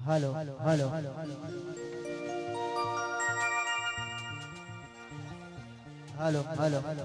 હાલો હાલો હાલો હાલો હાલો હાલો હાલો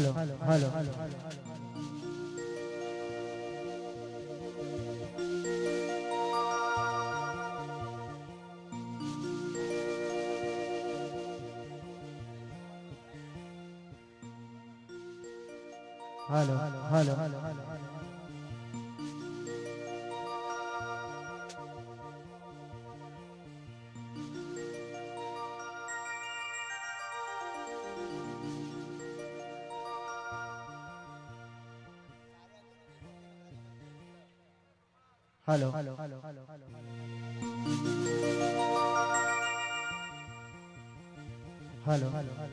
હાલો હાલો હાલો હાલો હાલો હાલો હાલો હાલો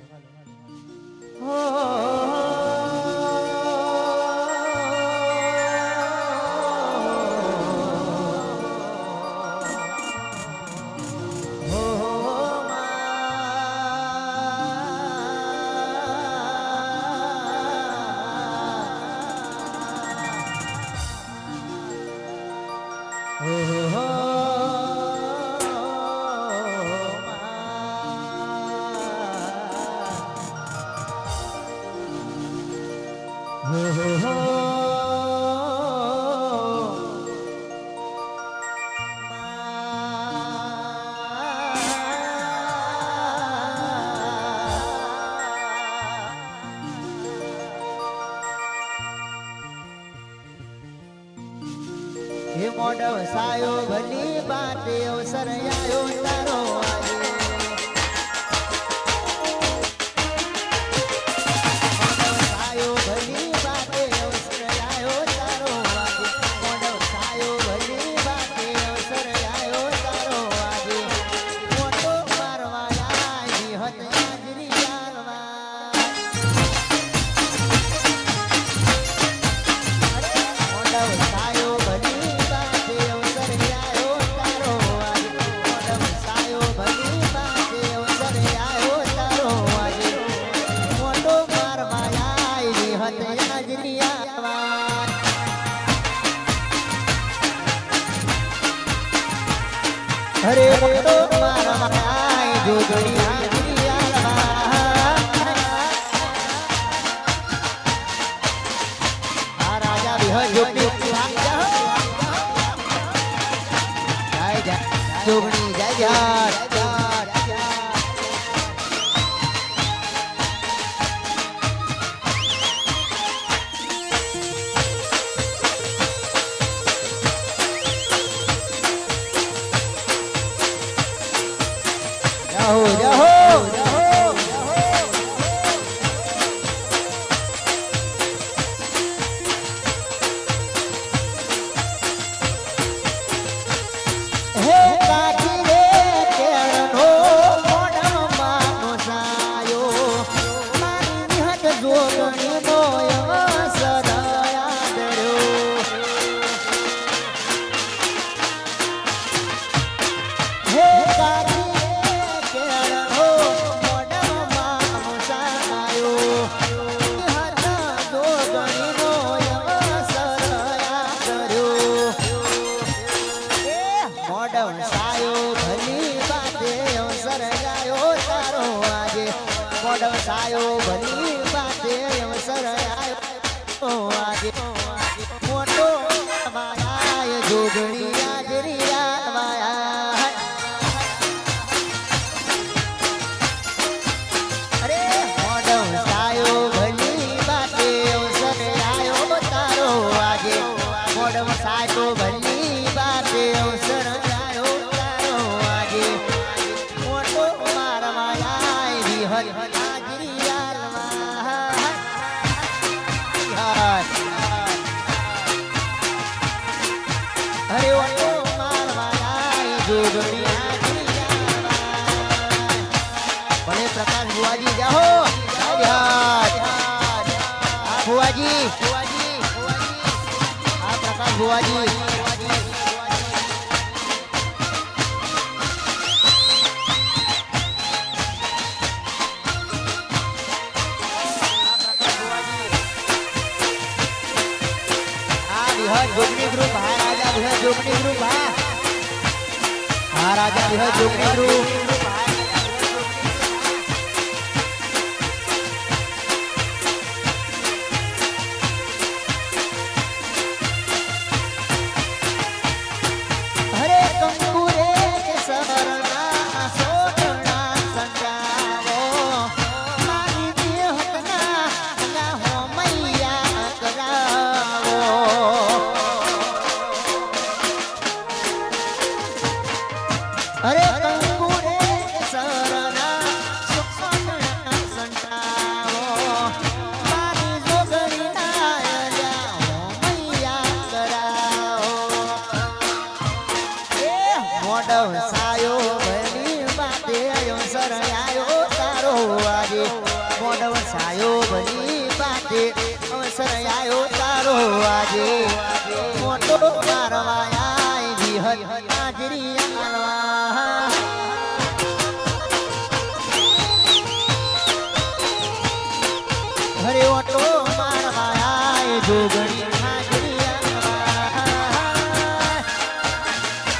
હે મોડવ સાયો ભલી બાતે અવસર આયો તારો આજે મોડવ સાયો ભલી બાતે અવસર આયો તારો આજે મોડવ સાયો ભલી બાતે અવસર આયો તારો આજે મોટો મારવા આવી હત હાજરી ચાલવા મોડવ સાયો ભલી હરે તો મારા આય જો દુનિયા આ રાજા વિહર જોગણી જય જય જોગણી જય જય હે કાકી રે ફુવાજી આ પ્રકાશ ફુવાજી जोगनी ग्रुप हा राजा विहर जोगनी ग्रुप हा राजा विहर जोगनी ग्रुप हरे कंकुरे सरना सोना संगावो मारी देहतना ना हो मैया करावो अरे कंकुरे सरना सुखना संतावो मारी जोगरी नाया हो मैया करावो ए मोडव सायो भली बाते अवसर आयो तारो आजे मोडव सायो भली बाते अवसर आयो तारो आजे मोटो मारवाया विहर हाजरी आलवा हरे ओटो मारवाया जोगणी हाजरी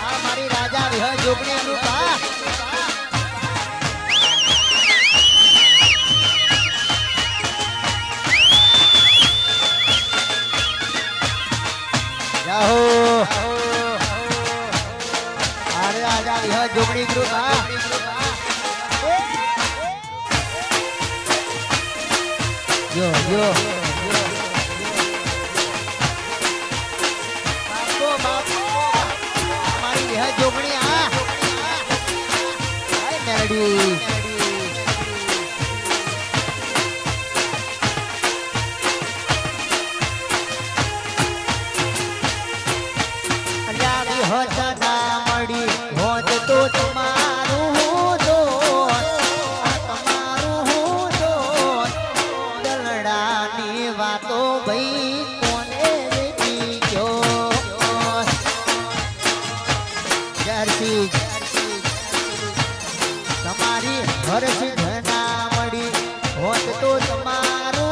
हमारी राजा विहर जोगणी रूपा जाहो अरे राजा विहर जोगणी रूपा यो यो बापो हमारी यह जोगणी मेलडी होत ना मड़ी होत तो तुम्हारू दो तुम्हारू दो दलडानी वातो भाई कोने दी क्यों जर्सी तुम्हारी हरसी धना मड़ी होत तो तुम्हारू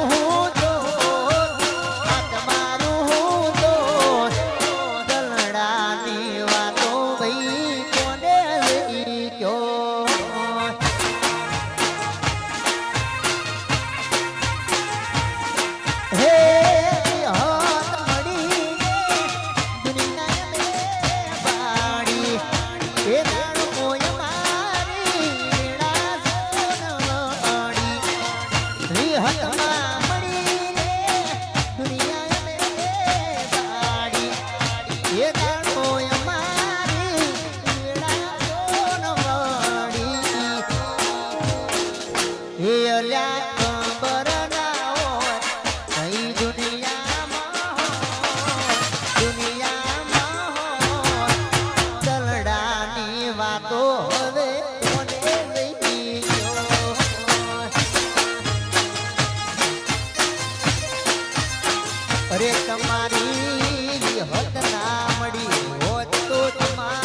दो तुम्हारू दो दलडानी वातो भाई कोने दी क्यों हे हाथ मड़ी दुनिया में बाड़ी ए दाणो मोय मारी वीणा सोनवाड़ी री हाथ मड़ी दुनिया में बाड़ी ए दाणो मोय मारी वीणा सोनवाड़ी हे अल्या खबर ना होय कई दुनिया होय दलडानी वातो हवे कोने लई गयो अरे તમારી હોત ના મળી હોત તો તમારી